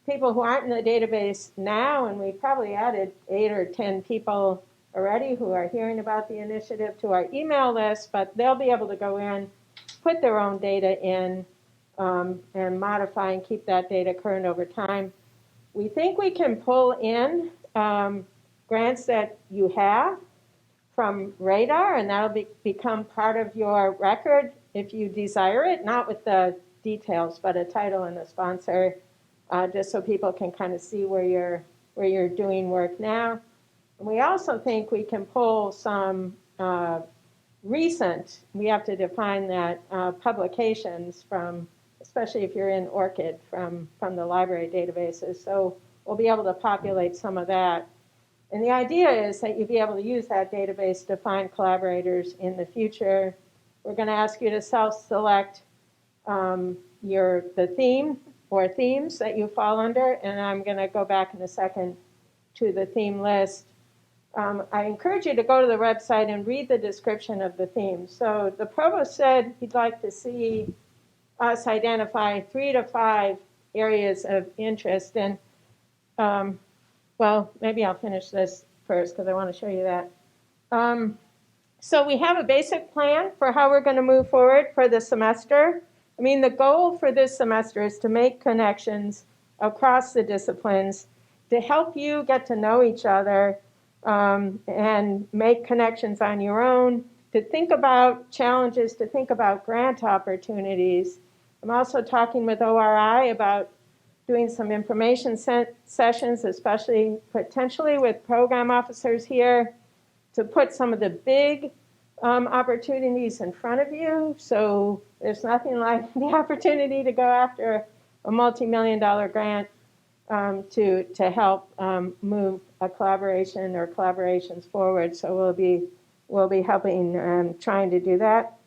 People who aren't in the database now, and we probably added 8 or 10 people already who are hearing about the initiative to our email list, but they'll be able to go in, put their own data in, and modify and keep that data current over time. We think we can pull in grants that you have from Radar, and that'll become part of your record if you desire it, not with the details, but a title and a sponsor, just so people can kind of see where you're doing work now. And we also think we can pull some recent, we have to define that, publications from, especially if you're in ORCID, from the library databases. So we'll be able to populate some of that. And the idea is that you'll be able to use that database to find collaborators in the future. We're going to ask you to self-select the theme or themes that you fall under, and I'm going to go back in a second to the theme list. I encourage you to go to the website and read the description of the theme. So the provost said he'd like to see us identify 3 to 5 areas of interest. And well, maybe I'll finish this first because I want to show you that. So we have a basic plan for how we're going to move forward for the semester. I mean, the goal for this semester is to make connections across the disciplines to help you get to know each other and make connections on your own, to think about challenges, to think about grant opportunities. I'm also talking with ORI about doing some information sessions, especially potentially with program officers here, to put some of the big opportunities in front of you. So there's nothing like the opportunity to go after a multi-million-dollar grant to help move a collaboration or collaborations forward. So we'll be helping trying to do that.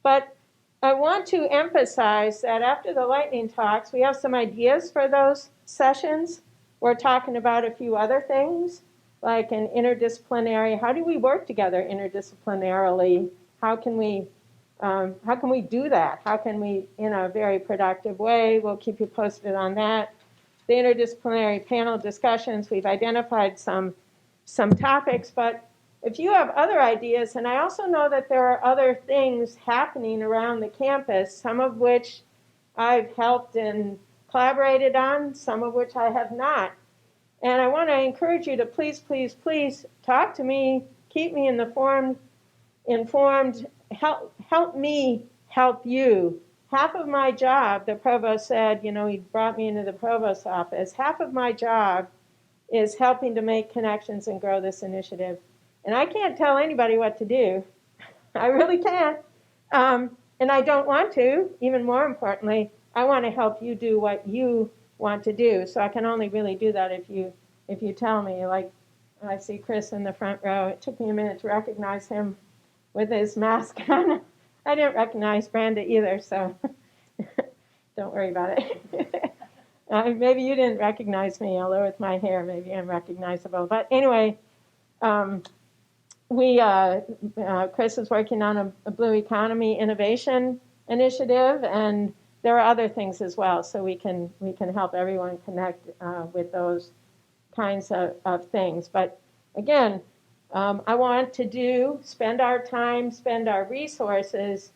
But I want to emphasize that after the lightning talks, we have some ideas for those sessions. We're talking about a few other things, like an interdisciplinary. How do we work together interdisciplinarily? How can we do that? How can we, in a very productive way? We'll keep you posted on that. The interdisciplinary panel discussions, we've identified some topics, but if you have other ideas, and I also know that there are other things happening around the campus, some of which I've helped and collaborated on, some of which I have not. And I want to encourage you to please, please, please talk to me, keep me informed, help me help you. Half of my job, the provost said, you know, he brought me into the provost's office, half of my job is helping to make connections and grow this initiative. And I can't tell anybody what to do. I really can't. And I don't want to. Even more importantly, I want to help you do what you want to do. So I can only really do that if you tell me. Like, I see Chris in the front row. It took me a minute to recognize him with his mask on. I didn't recognize Brenda either, so don't worry about it. Maybe you didn't recognize me, although with my hair, maybe I'm recognizable. But anyway, Chris is working on a Blue Economy Innovation Initiative, and there are other things as well. So we can help everyone connect with those kinds of things. But again, I want to spend our time, spend our resources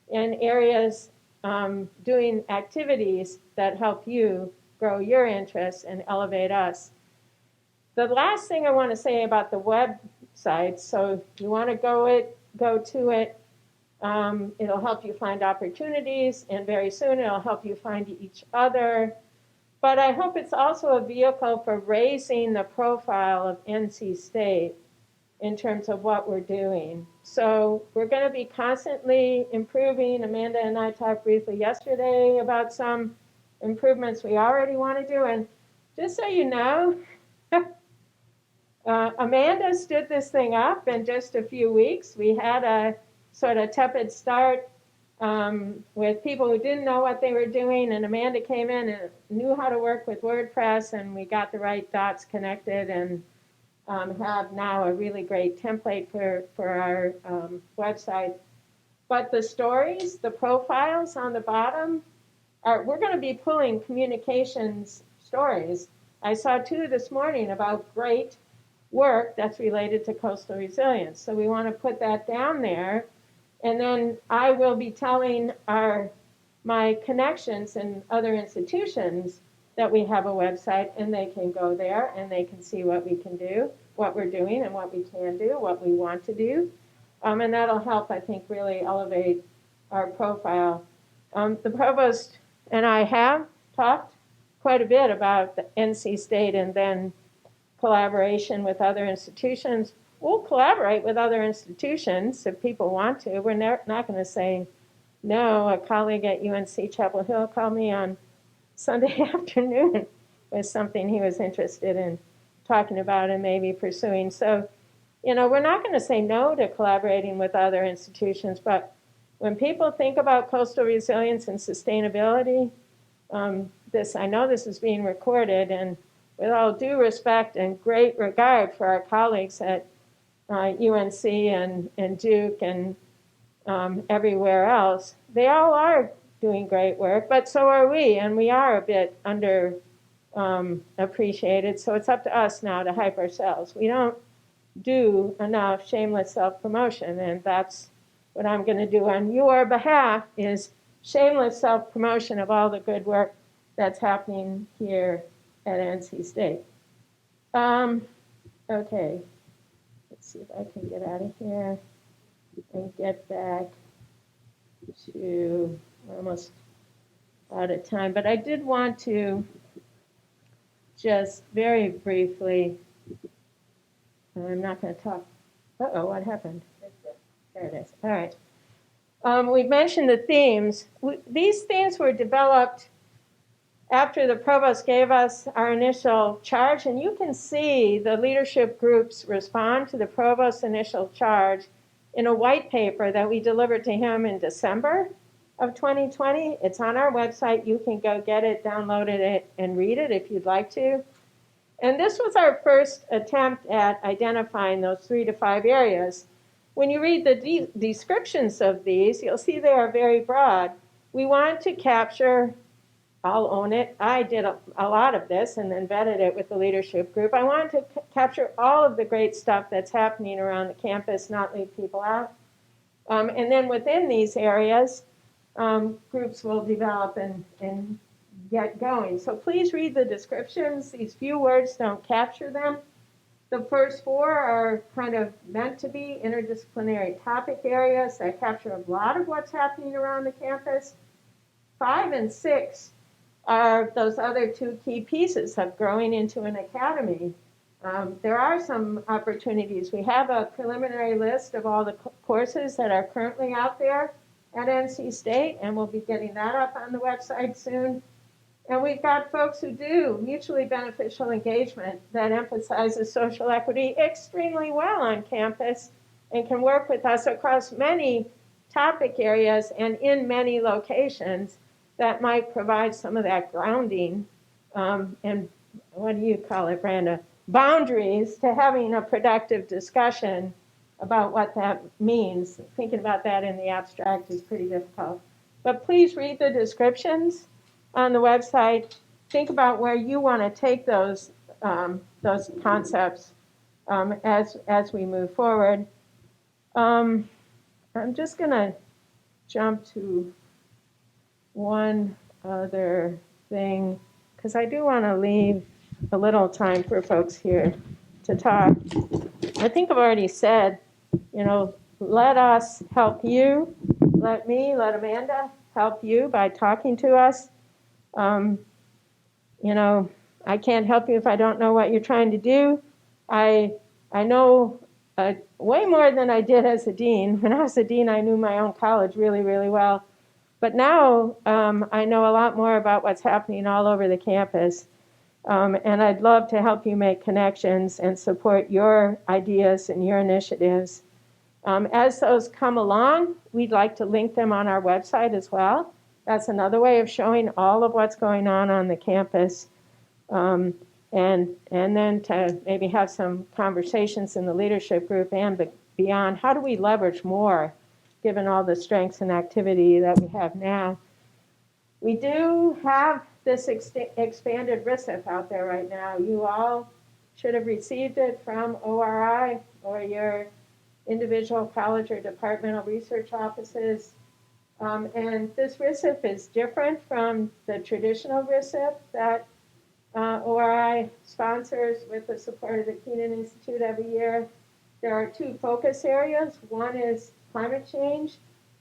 in areas doing activities that help you grow your interests and elevate us. The last thing I want to say about the website, so if you want to go to it, it'll help you find opportunities, and very soon it'll help you find each other. But I hope it's also a vehicle for raising the profile of NC State in terms of what we're doing. So we're going to be constantly improving. Amanda and I talked briefly yesterday about some improvements we already want to do. And just so you know, Amanda stood this thing up in just a few weeks. We had a sort of tepid start with people who didn't know what they were doing, and Amanda came in and knew how to work with WordPress, and we got the right dots connected and have now a really great template for our website. But the stories, the profiles on the bottom, we're going to be pulling communications stories. I saw 2 this morning about great work that's related to coastal resilience. So we want to put that down there. And then I will be telling my connections in other institutions that we have a website, and they can go there and they can see what we can do, what we're doing and what we can do, what we want to do. And that'll help, I think, really elevate our profile. The provost and I have talked quite a bit about the NC State and then collaboration with other institutions. We'll collaborate with other institutions if people want to. We're not going to say no. A colleague at UNC Chapel Hill called me on Sunday afternoon was something he was interested in talking about and maybe pursuing. So, you know, we're not going to say no to collaborating with other institutions, but when people think about coastal resilience and sustainability, I know this is being recorded, and with all due respect and great regard for our colleagues at UNC and Duke and everywhere else, they all are doing great work, but so are we, and we are a bit under appreciated. So it's up to us now to hype ourselves. We don't do enough shameless self-promotion, and that's what I'm going to do on your behalf, is shameless self-promotion of all the good work that's happening here at NC State. Okay, let's see if I can get out of here and get back to, we're almost out of time, but I did want to just very briefly, I'm not going to talk, what happened? There it is, all right. We mentioned the themes. These themes were developed after the provost gave us our initial charge, and you can see the leadership groups respond to the provost's initial charge in a white paper that we delivered to him in December of 2020. It's on our website. You can go get it, download it, and read it if you'd like to. And this was our first attempt at identifying those 3 to 5 areas. When you read the descriptions of these, you'll see they are very broad. We want to capture, I'll own it, I did a lot of this and then vetted it with the leadership group. I wanted to capture all of the great stuff that's happening around the campus, not leave people out. And then within these areas, groups will develop and get going. So please read the descriptions. These few words don't capture them. The first 4 are kind of meant to be interdisciplinary topic areas that capture a lot of what's happening around the campus. 5 and 6 are those other 2 key pieces of growing into an academy. There are some opportunities. We have a preliminary list of all the courses that are currently out there at NC State, and we'll be getting that up on the website soon. And we've got folks who do mutually beneficial engagement that emphasizes social equity extremely well on campus and can work with us across many topic areas and in many locations that might provide some of that grounding and what do you call it, Brenda? Boundaries to having a productive discussion about what that means. Thinking about that in the abstract is pretty difficult. But please read the descriptions on the website. Think about where you want to take those concepts as we move forward. I'm just going to jump to one other thing, because I do want to leave a little time for folks here to talk. I think I've already said, you know, let us help you. Let Amanda help you by talking to us. You know, I can't help you if I don't know what you're trying to do. I know way more than I did as a dean. When I was a dean, I knew my own college really, really well. But now I know a lot more about what's happening all over the campus. And I'd love to help you make connections and support your ideas and your initiatives. As those come along, we'd like to link them on our website as well. That's another way of showing all of what's going on the campus. And then to maybe have some conversations in the leadership group and beyond. How do we leverage more, given all the strengths and activity that we have now? We do have this expanded RISIF out there right now. You all should have received it from ORI or your individual college or departmental research offices. And this RISIF is different from the traditional RISIF that ORI sponsors with the support of the Keenan Institute every year. There are 2 focus areas. One is climate change,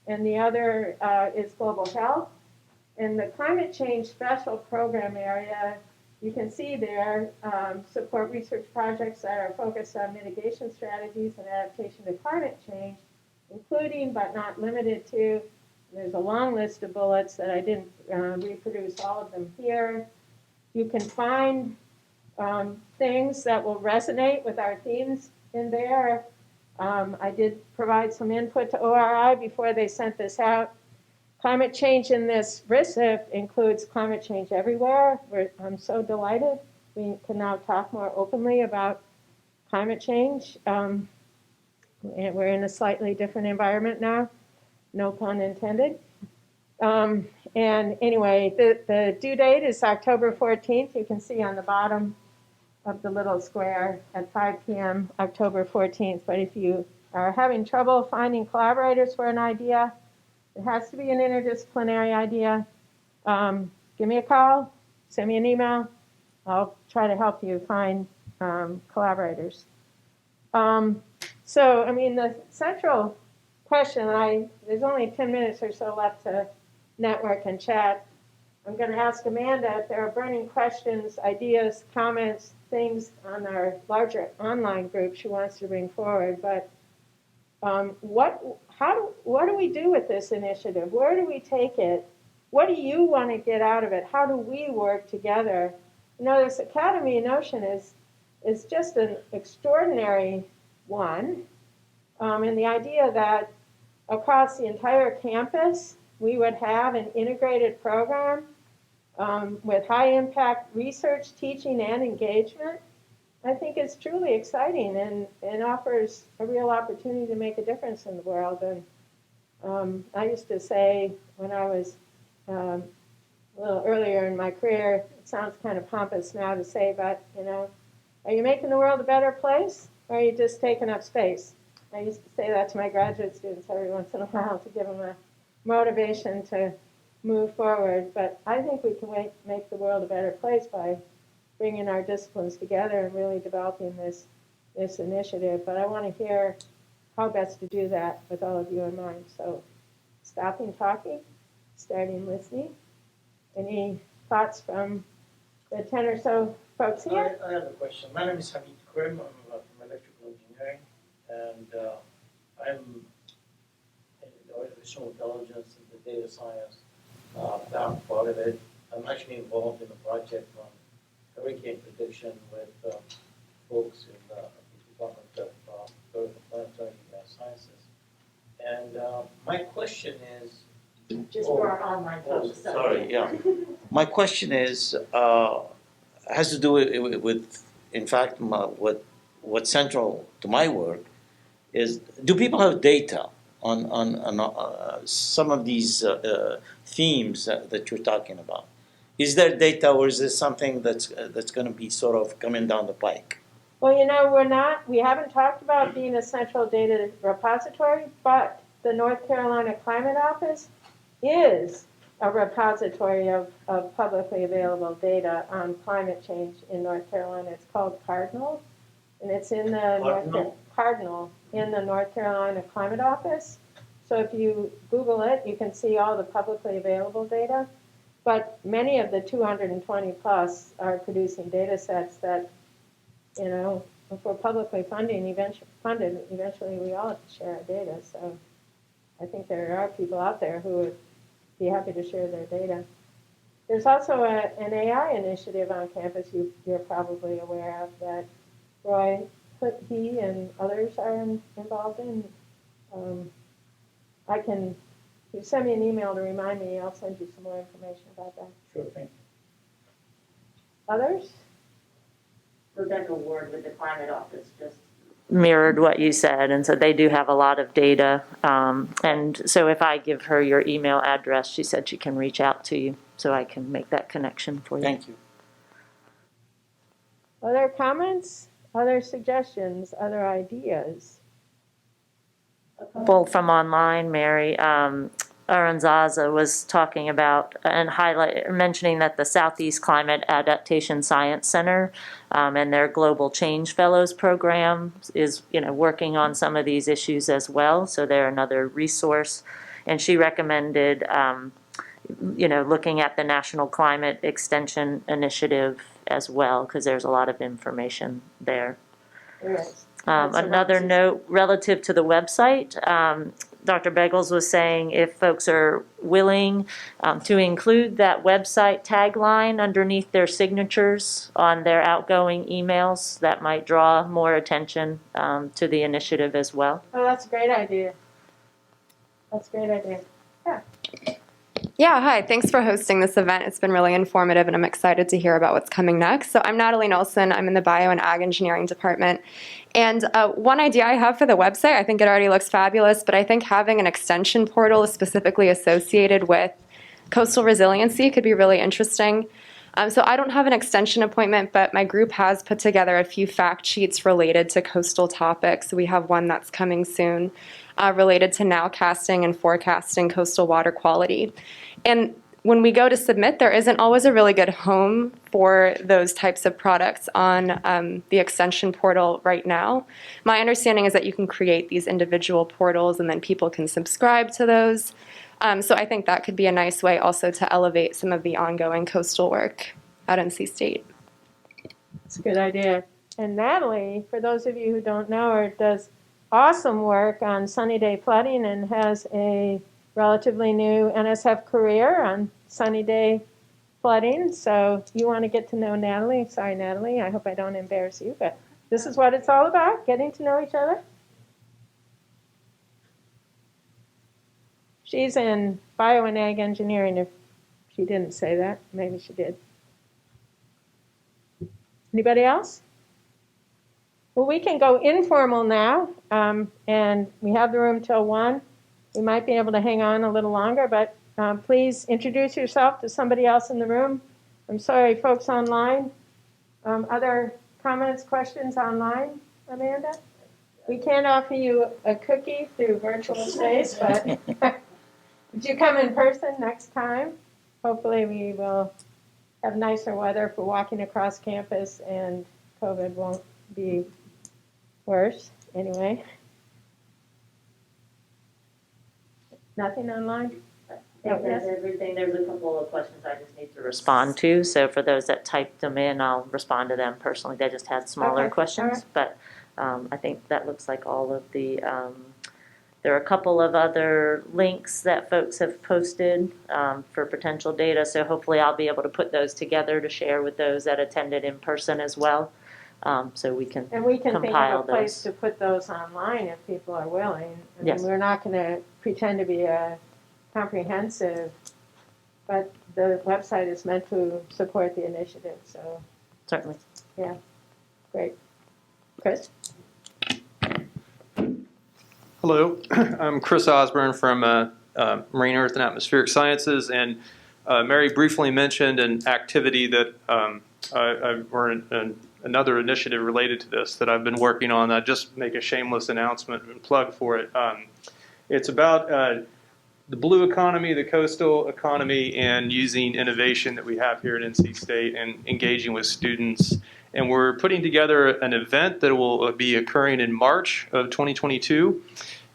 and the other is global health. In the climate change special program area, you can see there support research projects that are focused on mitigation strategies and adaptation to climate change, including but not limited to, there's a long list of bullets that I didn't reproduce all of them here, you can find things that will resonate with our themes in there. I did provide some input to ORI before they sent this out. Climate change in this RISIF includes climate change everywhere. I'm so delighted we can now talk more openly about climate change. And we're in a slightly different environment now, no pun intended. And anyway, the due date is October 14th. You can see on the bottom of the little square at 5 p.m. October 14th. But if you are having trouble finding collaborators for an idea, it has to be an interdisciplinary idea. Give me a call, send me an email. I'll try to help you find collaborators. So, I mean, the central question, there's only 10 minutes or so left to network and chat. I'm going to ask Amanda if there are burning questions, ideas, comments, things on our larger online group she wants to bring forward. But what do we do with this initiative? Where do we take it? What do you want to get out of it? How do we work together? You know, this academy notion is just an extraordinary one. And the idea that across the entire campus, we would have an integrated program with high impact research, teaching, and engagement, I think is truly exciting and offers a real opportunity to make a difference in the world. And I used to say when I was a little earlier in my career, it sounds kind of pompous now to say, but you know, are you making the world a better place, or are you just taking up space? I used to say that to my graduate students every once in a while to give them a motivation to move forward. But I think we can make the world a better place by bringing our disciplines together and really developing this initiative. But I want to hear how best to do that with all of you in mind. So stopping talking, starting listening. Any thoughts from the 10 or so folks here? I have a question. My name is Hamid Krim. I'm from electrical engineering, and I'm in artificial intelligence and the data science. I'm part of it. I'm actually involved in a project on hurricane prediction with folks in the Department of Earth and Planetary Sciences. And my question is, just for our online folks. Sorry, yeah. My question is, has to do with in fact, what's central to my work is, do people have data on some of these themes that you're talking about? Is there data, or is this something that's going to be sort of coming down the pike? Well, you know, we haven't talked about being a central data repository, but the North Carolina Climate Office is a repository of publicly available data on climate change in North Carolina. It's called Cardinal, and it's in the Cardinal in the North Carolina Climate Office. So if you Google it, you can see all the publicly available data. But many of the 220 plus are producing data sets that, you know, if we're publicly funded, eventually we all have to share our data. So I think there are people out there who would be happy to share their data. There's also an AI initiative on campus you're probably aware of that Roy, he and others are involved in. If you send me an email to remind me, I'll send you some more information about that. Sure thing. Others? Rebecca Ward with the Climate Office just mirrored what you said, and so they do have a lot of data. And so if I give her your email address, she said she can reach out to you, so I can make that connection for you. Thank you. Other comments? Other suggestions? Other ideas? A couple from online, Mary. Aranzaza was talking about and mentioning that the Southeast Climate Adaptation Science Center and their Global Change Fellows program is, working on some of these issues as well. So they're another resource. And she recommended, looking at the National Climate Extension Initiative as well, because there's a lot of information there. Yes. Another note relative to the website, Dr. Beggles was saying, if folks are willing to include that website tagline underneath their signatures on their outgoing emails, that might draw more attention to the initiative as well. Oh, that's a great idea. That's a great idea. Yeah. Yeah, hi. Thanks for hosting this event. It's been really informative, and I'm excited to hear about what's coming next. So I'm Natalie Nelson. I'm in the Bio and Ag Engineering Department. And one idea I have for the website, I think it already looks fabulous, but I think having an extension portal specifically associated with coastal resiliency could be really interesting. So I don't have an extension appointment, but my group has put together a few fact sheets related to coastal topics. We have one that's coming soon related to nowcasting and forecasting coastal water quality. And when we go to submit, there isn't always a really good home for those types of products on the extension portal right now. My understanding is that you can create these individual portals and then people can subscribe to those. So I think that could be a nice way also to elevate some of the ongoing coastal work at NC State. It's a good idea. And Natalie, for those of you who don't know her, does awesome work on sunny day flooding and has a relatively new NSF career on sunny day flooding. So you want to get to know Natalie. Sorry, Natalie, I hope I don't embarrass you, but this is what it's all about, getting to know each other. She's in Bio and Ag Engineering. If she didn't say that, maybe she did. Anybody else? Well, we can go informal now, and we have the room till 1. We might be able to hang on a little longer, but please introduce yourself to somebody else in the room. I'm sorry, folks online. Other comments, questions online, Amanda? We can't offer you a cookie through virtual space, but would you come in person next time? Hopefully we will have nicer weather for walking across campus and COVID won't be worse anyway. Nothing online? I think that's everything. There's a couple of questions I just need to respond to. So for those that typed them in, I'll respond to them personally. They just had smaller Okay. questions, All right. but I think that looks like all of the, there are a couple of other links that folks have posted for potential data. So hopefully I'll be able to put those together to share with those that attended in person as well. So we can And we can think compile of a place those. to put those online if people are willing. I mean, Yes. we're not going to pretend to be a comprehensive, but the website is meant to support the initiative. So, Certainly. yeah, great. Chris? Hello, I'm Chris Osborne from Marine Earth and Atmospheric Sciences, and Mary briefly mentioned an activity that another initiative related to this that I've been working on. I just make a shameless announcement and plug for it. It's about the blue economy, the coastal economy, and using innovation that we have here at NC State and engaging with students. And we're putting together an event that will be occurring in March of 2022.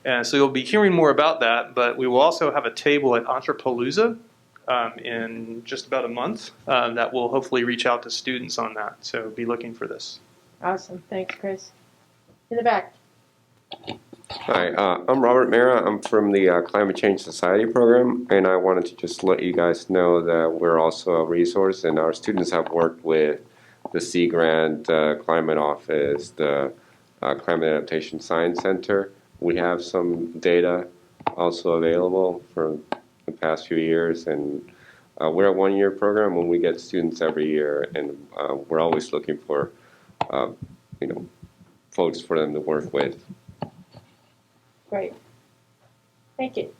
And so you'll be hearing more about that, but we will also have a table at Entrepalooza in just about a month that will hopefully reach out to students on that. So be looking for this. Awesome. Thanks, Chris. In the back. Hi, I'm Robert Mara. I'm from the Climate Change Society program, and I wanted to just let you guys know that we're also a resource, and our students have worked with the Sea Grant Climate Office, the Climate Adaptation Science Center. We have some data also available from the past few years, and we're a one-year program when we get students every year, and we're always looking for, folks for them to work with. Great. Thank you.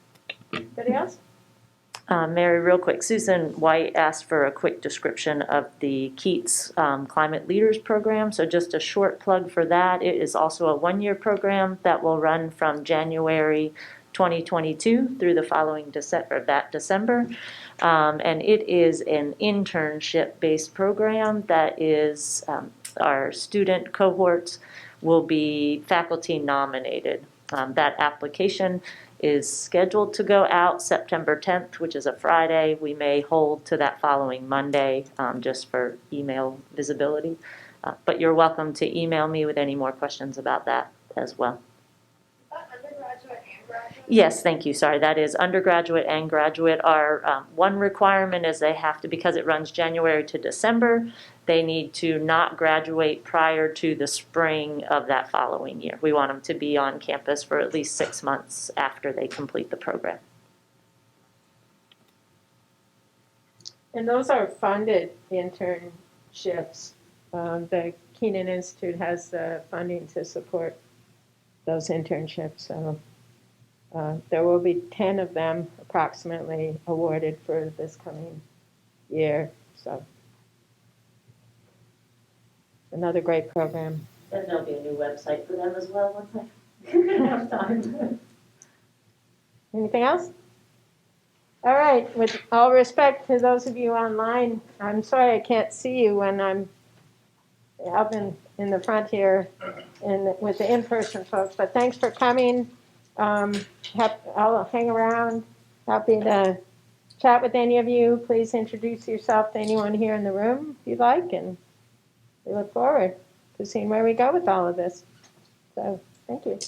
Anybody else? Mary, real quick, Susan White asked for a quick description of the Keats Climate Leaders Program. So just a short plug for that. It is also a one-year program that will run from January 2022 through the following December. And it is an internship-based program that is our student cohorts will be faculty nominated. That application is scheduled to go out September 10th, which is a Friday. We may hold to that following Monday just for email visibility. But you're welcome to email me with any more questions about that as well. Undergraduate and graduate? Yes, thank you. Sorry, that is undergraduate and graduate. Our one requirement is they have to, because it runs January to December, they need to not graduate prior to the spring of that following year. We want them to be on campus for at least 6 months after they complete the program. And those are funded internships. The Keenan Institute has the funding to support those internships. So there will be 10 of them approximately awarded for this coming year. So another great program. And there'll be a new website for them as well once I have time. Anything else? All right, with all respect to those of you online, I'm sorry I can't see you when I'm up in the front here with the in-person folks, but thanks for coming. I'll hang around, happy to chat with any of you. Please introduce yourself to anyone here in the room if you'd like, and we look forward to seeing where we go with all of this. So, thank you.